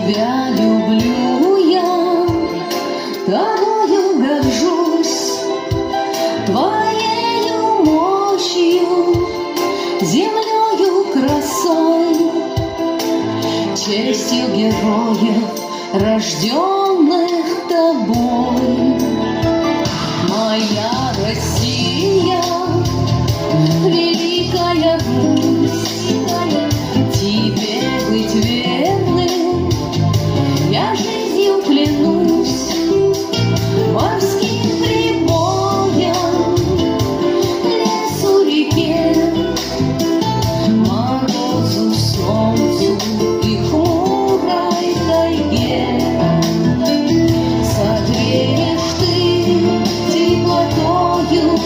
тебя люблю я, тобою горжусь, твоею мощью, землею красой, честью героев, рожденных тобой. Моя Россия, великая Русь, тебе быть верным я жизнью клянусь. Морским прибоям, лесу, реке, морозу, солнцу и хмурой тайге согреешь ты теплотою